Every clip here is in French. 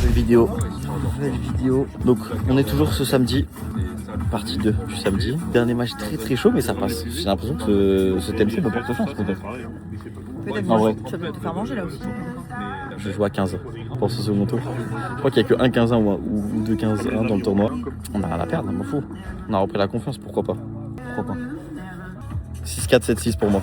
Nouvelle vidéo. Donc on est toujours ce samedi, partie 2 du samedi. Dernier match très chaud mais ça passe. J'ai l'impression que ce TMC me porte chance peut-être. Peut-être En vrai. tu vas peut-être te faire manger là aussi. Je joue à 15 pour ce second tour. Je crois qu'il n'y a que 1-15-1 ou 2-15-1 dans le tournoi. On a rien à perdre, m'en fous. On a repris la confiance, pourquoi pas. 6-4, 7-6 pour moi.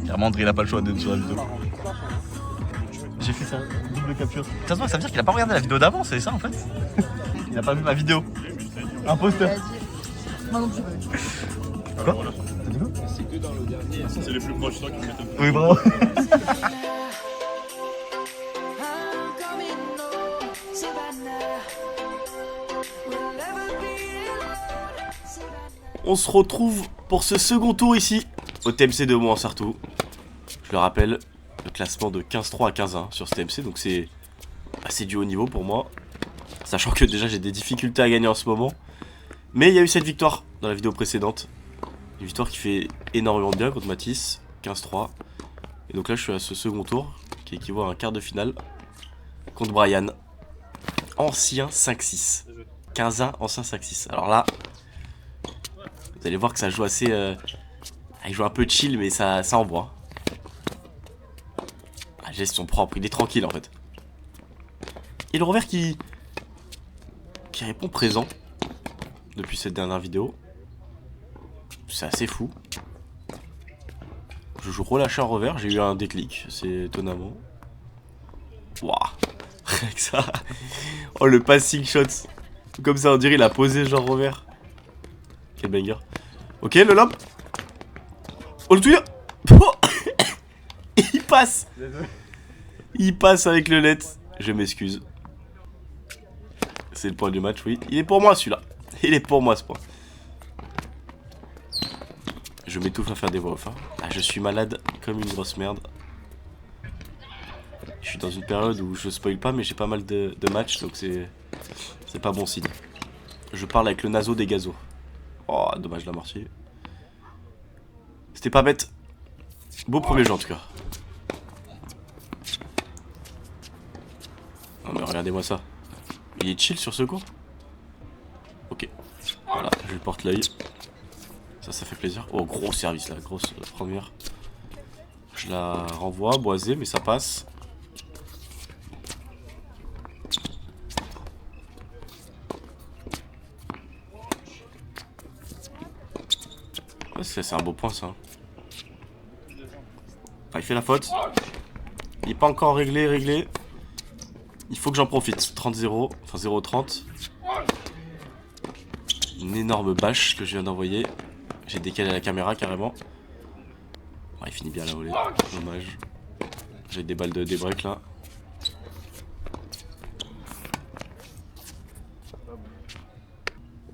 Clairement, André il a pas le choix d'être sur la vidéo. J'ai fait ça, double capture. De toute façon, ça veut dire qu'il a pas regardé la vidéo d'avant, c'est ça en fait. Il a pas vu ma vidéo. Imposteur. Moi non plus. Quoi? C'est que dans le dernier, c'est les plus proches, toi qui mettent un peu. Oui, bravo. On se retrouve pour ce second tour ici, au TMC de Mouansartou. Je le rappelle, le classement de 15-3 à 15-1 sur ce TMC, donc c'est assez du haut niveau pour moi. Sachant que déjà j'ai des difficultés à gagner en ce moment. Mais il y a eu cette victoire dans la vidéo précédente. Une victoire qui fait énormément de bien contre Matisse, 15-3. Et donc là je suis à ce second tour, qui équivaut à un quart de finale, contre Brian. Ancien 5-6. 15-1, ancien 5-6. Alors là... Vous allez voir que ça joue assez... il joue un peu chill, mais ça envoie. Ah, gestion propre, il est tranquille en fait. Et le revers qui répond présent depuis cette dernière vidéo. C'est assez fou. Je joue relâché en revers, j'ai eu un déclic, c'est étonnamment. Waouh. Avec ça. Oh, le passing shot. Comme ça, on dirait il a posé genre revers. Quel banger. Ok, le lob. Oh, le touilleur. Il passe. Il passe avec le let. Je m'excuse. C'est le point du match, oui. Il est pour moi celui-là. Il est pour moi ce point. Je m'étouffe à faire des voix off. Hein. Ah, je suis malade comme une grosse merde. Je suis dans une période où je spoil pas, mais j'ai pas mal de matchs, donc c'est pas bon signe. Je parle avec le naso des gazos. Oh, dommage la mortier. C'était pas bête. Beau premier jeu en tout cas. Non mais regardez-moi ça. Il est chill sur ce cours. Ok. Voilà, je lui porte l'œil. Ça fait plaisir. Oh, gros service là, grosse première. Je la renvoie, boisée, mais ça passe. C'est un beau point ça. Ah, il fait la faute. Il n'est pas encore réglé. Il faut que j'en profite. 30-0, enfin 0-30. Une énorme bâche que je viens d'envoyer. J'ai décalé la caméra carrément. Oh, il finit bien la volée. Dommage. J'ai des balles de débreak là.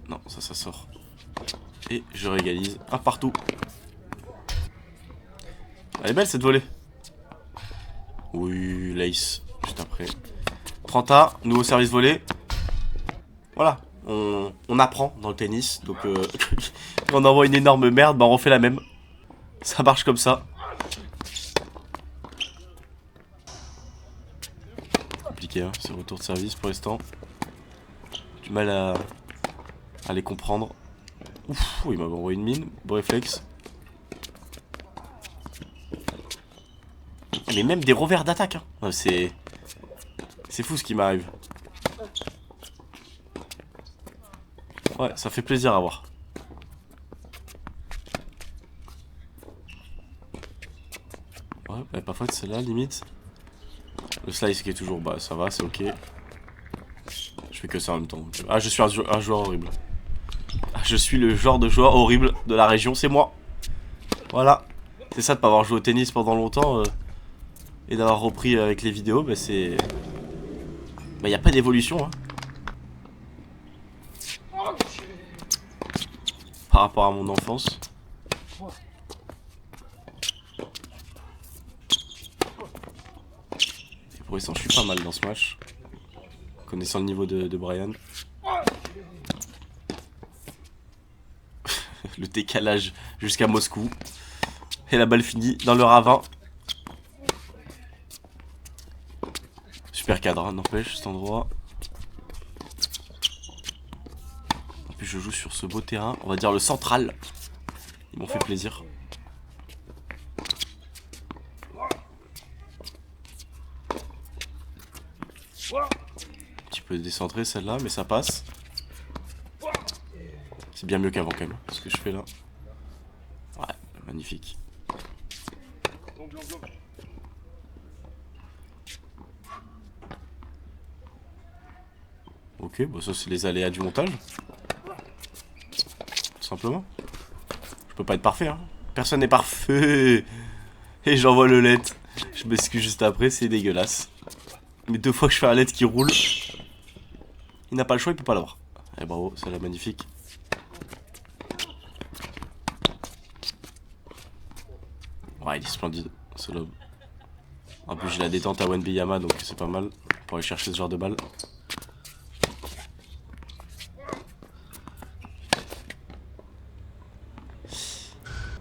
Non, ça sort. Et je réégalise un partout. Elle est belle cette volée. Oui, l'ace, juste après. 30A, nouveau service volé. Voilà, on apprend dans le tennis. Donc quand on envoie une énorme merde, bah on refait la même. Ça marche comme ça. Compliqué hein, ces retours de service pour l'instant. Du mal à les comprendre. Ouf, il m'avait envoyé une mine, beau réflexe. Mais même des revers d'attaque, hein. C'est fou ce qui m'arrive. Ouais, ça fait plaisir à voir. Ouais, bah, pas faute celle-là, limite. Le slice qui est toujours bas, ça va, c'est ok. Je fais que ça en même temps. Ah, je suis un joueur horrible. Ah, je suis le genre de joueur horrible de la région, c'est moi. Voilà. C'est ça de pas avoir joué au tennis pendant longtemps et d'avoir repris avec les vidéos, bah c'est... Bah y a pas d'évolution hein. Par rapport à mon enfance. Et pour l'instant je suis pas mal dans ce match. Connaissant le niveau de Brian. Le décalage jusqu'à Moscou. Et la balle finit dans le ravin. Super cadre, hein, n'empêche cet endroit. En plus je joue sur ce beau terrain, on va dire le central. Ils m'ont fait plaisir. Un petit peu décentré celle-là, mais ça passe. C'est bien mieux qu'avant quand même, ce que je fais là. Ouais, magnifique. Ok, bon ça c'est les aléas du montage. Tout simplement. Je peux pas être parfait hein. Personne n'est parfait. Et j'envoie le LED. Je m'excuse juste après, c'est dégueulasse. Mais 2 fois que je fais un LED qui roule, il n'a pas le choix, il peut pas l'avoir. Eh bravo, c'est la magnifique. Ouais, il est splendide, ce lob. En plus j'ai la détente à Wembanyama donc c'est pas mal pour aller chercher ce genre de balle.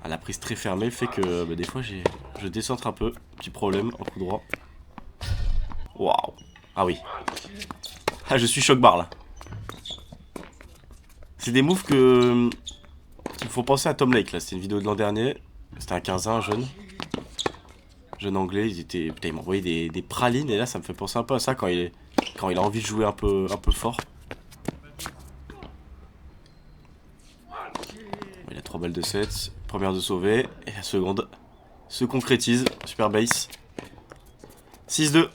Ah, la prise très fermée fait que bah, des fois je décentre un peu. Petit problème en coup droit. Waouh. Ah oui. Ah je suis choc barre là. C'est des moves que qui me font penser à Tom Lake là. C'était une vidéo de l'an dernier. C'était un 15-1 jeune. Jeune anglais. Putain, il m'a envoyé des pralines et là ça me fait penser un peu à ça quand il a envie de jouer un peu fort. Il a 3 balles de 7. Première de sauver. Et la seconde se concrétise. Super base. 6-2.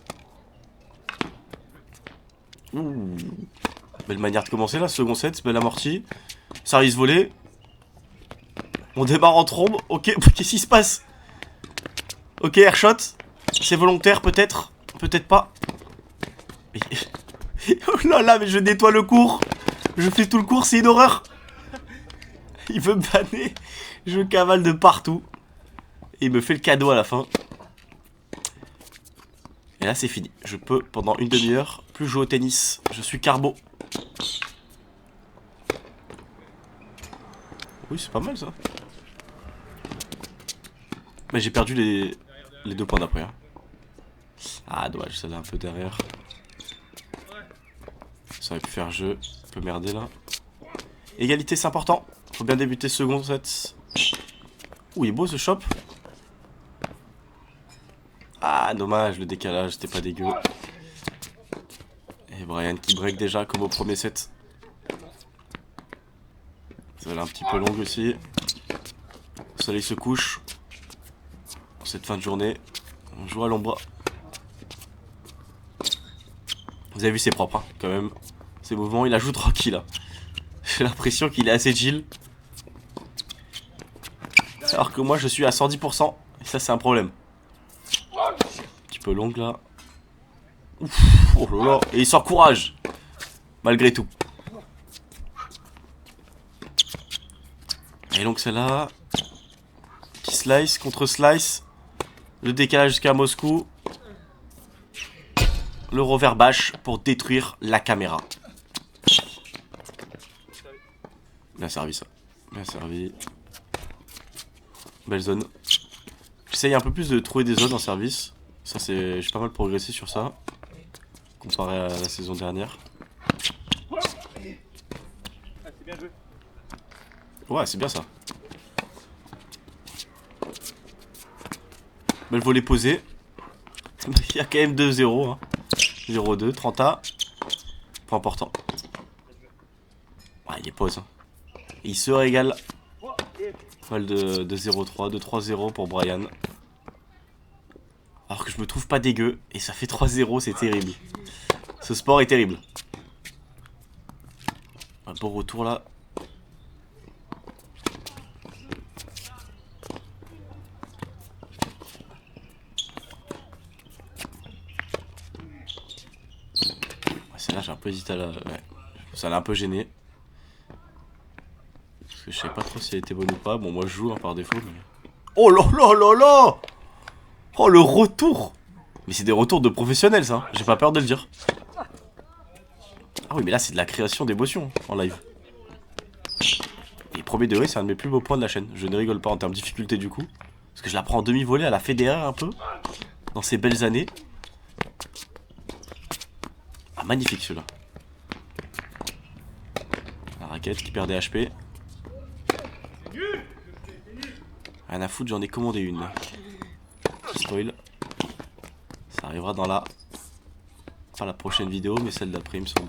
Ouh. Belle manière de commencer là. Second set. Belle amortie. Service volé. On démarre en trombe. Ok. Qu'est-ce qui se passe? Ok, airshot. C'est volontaire peut-être. Peut-être pas. Oh là là, mais je nettoie le cours. Je fais tout le cours. C'est une horreur. Il veut me banner. Je cavale de partout. Et il me fait le cadeau à la fin. Et là c'est fini. Je peux pendant une demi-heure plus jouer au tennis. Je suis carbo. Oui c'est pas mal ça. Mais j'ai perdu les 2 points d'après hein. Ah dommage, celle-là un peu derrière. Ça aurait pu faire jeu. Un peu merder là. Égalité c'est important. Faut bien débuter second set. Ouh il est beau ce shop. Ah dommage le décalage c'était pas dégueu. Et Brian qui break déjà comme au premier set. Ça va aller un petit peu longue aussi. Le soleil se couche. En cette fin de journée. On joue à l'ombre. Vous avez vu c'est propre hein, quand même. Ces mouvements il la joue tranquille hein. J'ai l'impression qu'il est assez chill. Alors que moi je suis à 110%. Et ça c'est un problème. Un petit peu longue là. Ouf, oh là là. Et il s'encourage. Malgré tout. Et donc celle-là. Petit slice contre slice. Le décalage jusqu'à Moscou. Le revers bash pour détruire la caméra. Bien servi ça. Bien servi. Belle zone. J'essaye un peu plus de trouver des zones en service. Ça c'est. J'ai pas mal progressé sur ça. Comparé à la saison dernière. Ouais c'est bien ça. Belle volée posée. Il y a quand même 2-0 hein. 0-2, 30A. Pas important. Ouais il est pause hein. Il se régale. Balle de 0-3, de 3-0 pour Brian. Alors que je me trouve pas dégueu. Et ça fait 3-0, c'est terrible. Ce sport est terrible. Un bon retour là. peu hésité à la... Ouais. Ça l'a un peu gêné. Parce que je savais pas trop si elle était bonne ou pas. Bon, moi je joue hein, par défaut. Mais... Oh là là là là! Oh le retour! Mais c'est des retours de professionnels ça, j'ai pas peur de le dire. Ah oui mais là c'est de la création d'émotions en live. Et premier degré c'est un de mes plus beaux points de la chaîne. Je ne rigole pas en termes de difficulté du coup. Parce que je la prends en demi-volée à la Federer un peu. Dans ces belles années. Ah magnifique celui-là. La raquette qui perd des HP. Rien à foutre, j'en ai commandé une. Qui spoil. Ça arrivera dans la... Pas la prochaine vidéo, mais celle d'après, il me semble.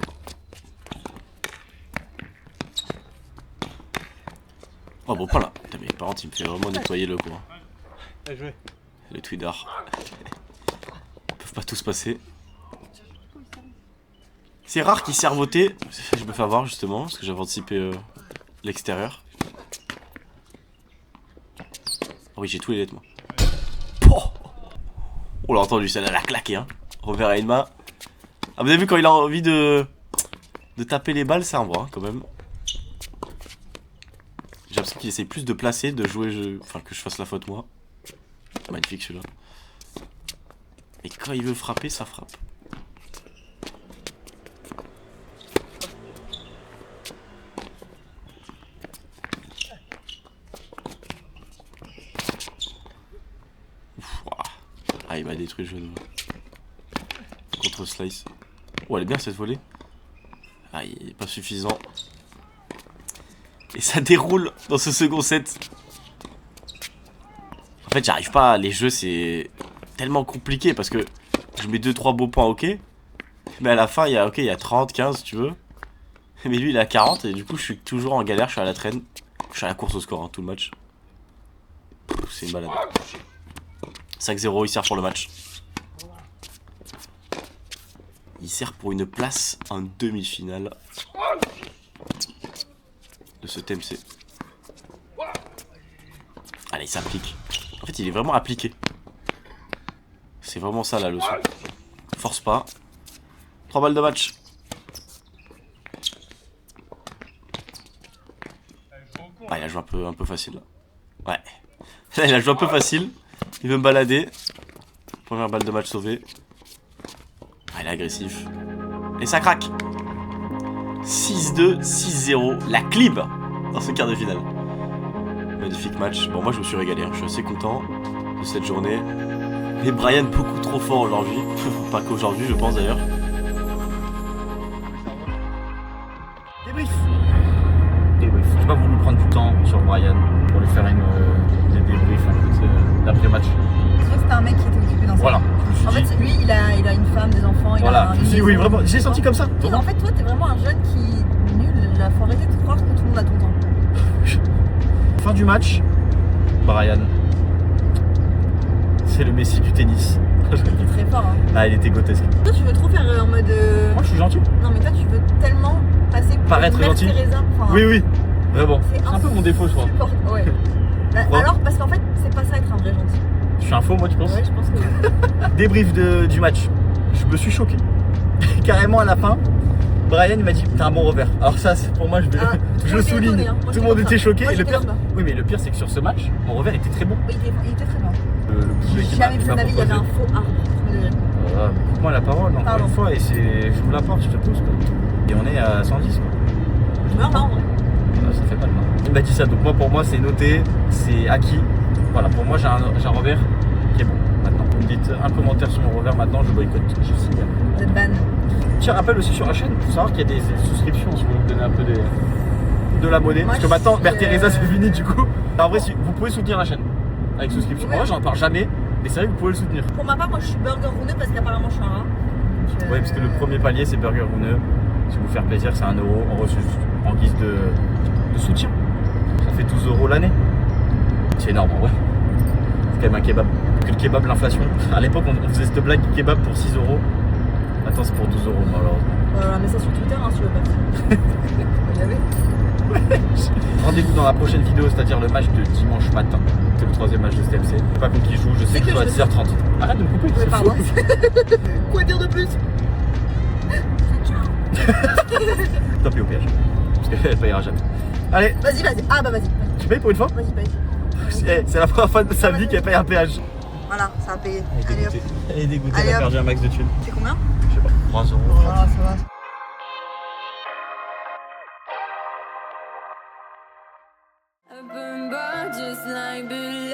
Oh bon, pas là. Putain, mais par contre, il me fait vraiment nettoyer le coin. Le Twidar. Ils peuvent pas tous passer. C'est rare qu'ils servent au thé. Je me fais avoir justement, parce que j'avais anticipé l'extérieur. Ah oui, j'ai tous les lettres, moi. On l'a entendu, ça l'a claqué, hein. Robert Aidma. Ah, vous avez vu quand il a envie de taper les balles, c'est un bras, hein, quand même. J'ai l'impression qu'il essaye plus de placer, de jouer, enfin que je fasse la faute moi. Magnifique celui-là. Et quand il veut frapper, ça frappe. Ah, il m'a détruit le jeu contre Slice. Oh, elle est bien cette volée. Ah, il est pas suffisant. Et ça déroule dans ce second set. En fait, j'arrive pas. Les jeux, c'est tellement compliqué parce que je mets 2-3 beaux points, ok. Mais à la fin, il y a, ok, il y a 30, 15, si tu veux. Mais lui, il a 40 et du coup, je suis toujours en galère. Je suis à la traîne. Je suis à la course au score, hein, tout le match. C'est une balade. 5-0, il sert pour le match. Il sert pour une place en demi-finale de ce TMC. Allez, il s'applique. En fait, il est vraiment appliqué. C'est vraiment ça la leçon. Force pas. 3 balles de match. Ah, il a joué un peu facile là. Ouais. Là, il a joué un peu facile. Il veut me balader. Première balle de match sauvée. Ah, il est agressif. Et ça craque. 6-2, 6-0. La clip dans ce quart de finale. Magnifique match. Bon, moi je me suis régalé. Hein. Je suis assez content de cette journée. Et Brian beaucoup trop fort aujourd'hui. Pas qu'aujourd'hui, je pense d'ailleurs. Débrief. J'ai pas voulu prendre du temps sur Brian pour lui faire des débriefs d'après-match. C'est vrai que c'était un mec qui était occupé dans ça. Voilà. En fait, lui, il a une femme, des enfants. Voilà. Je me suis dit, oui, vraiment. J'ai senti comme ça. Et en fait, toi, t'es vraiment un jeune qui nul. Il faut arrêter de croire que tout le monde a ton temps. Fin du match, Brian. C'est le Messi du tennis. Il était très fort. Hein. Ah, il était grotesque. Toi, tu veux trop faire en mode. Moi, je suis gentil. Non, mais toi, tu veux tellement passer pour Paraître Mère gentil. Teresa. Enfin, Oui, vraiment. C'est un peu mon défaut, je crois. Ouais. Alors, parce qu'en fait, c'est pas ça être un vrai gentil. Je suis un faux, moi, tu penses? Ouais, je pense que. Débrief du match. Je me suis choqué. Carrément à la fin, Brian il m'a dit t'as un bon revers. Alors ça pour moi je le souligne. Étonné, hein. Tout le monde était choqué. Moi, et le pire, là-bas. oui mais le pire c'est que sur ce match, mon revers était très bon. Oui, il était très bien. Le boulet qui m'a Jamais vu de ma vie, il y avait un faux arbre. Écoute-moi la parole encore Pardon. une fois et je vous la porte, je te pousse quoi. Et on est à 110 quoi. Je meurs là en vrai. Ça fait pas de mal. Il m'a dit ça, donc moi pour moi c'est noté, c'est acquis. Voilà, pour moi j'ai un revers qui est bon. Maintenant, vous me dites un commentaire sur mon revers maintenant, je boycotte. Je signe. Vous êtes ban. Petit rappel aussi sur la chaîne, il faut savoir qu'il y a des souscriptions si vous voulez me donner un peu de la monnaie. Moi, parce que maintenant, je Mère suis, Teresa c'est fini du coup. En vrai, vous pouvez soutenir la chaîne avec souscription. Ouais. Moi j'en parle jamais, mais c'est vrai que vous pouvez le soutenir. Pour ma part, moi je suis burger rouneux parce qu'apparemment je suis un rat. Ouais, parce que le premier palier c'est Burger Rouneux. Si vous faire plaisir, c'est 1 euro en reçu en guise de soutien. Ça fait 12 euros l'année. C'est énorme en vrai. C'est quand même un kebab. Que le kebab, l'inflation. À l'époque, on faisait cette blague du kebab pour 6 euros. Maintenant, c'est pour 12 euros, malheureusement. Voilà, mais ça sur Twitter, hein, si tu veux pas. Regardez. Rendez-vous dans la prochaine vidéo, c'est-à-dire le match de dimanche matin. C'est le 3e match de STMC. Je sais pas contre qui joue, je sais que je joue à 10h30. Arrête de me couper, Ouais, c'est pardon. fou. Quoi dire de plus? Top et au péage. Parce qu'elle payera jamais. Allez, Vas-y, vas-y. Ah bah vas-y. tu payes pour une fois? Vas-y, paye. C'est la première fois de sa vie qu'elle paye un péage. Voilà, ça a payé. Allez hop. Elle est dégoûtée, Allez, elle a hop. perdu un max de thunes. C'est combien? Je sais pas, 3 euros. Voilà, ça va. I burn bright just like believe.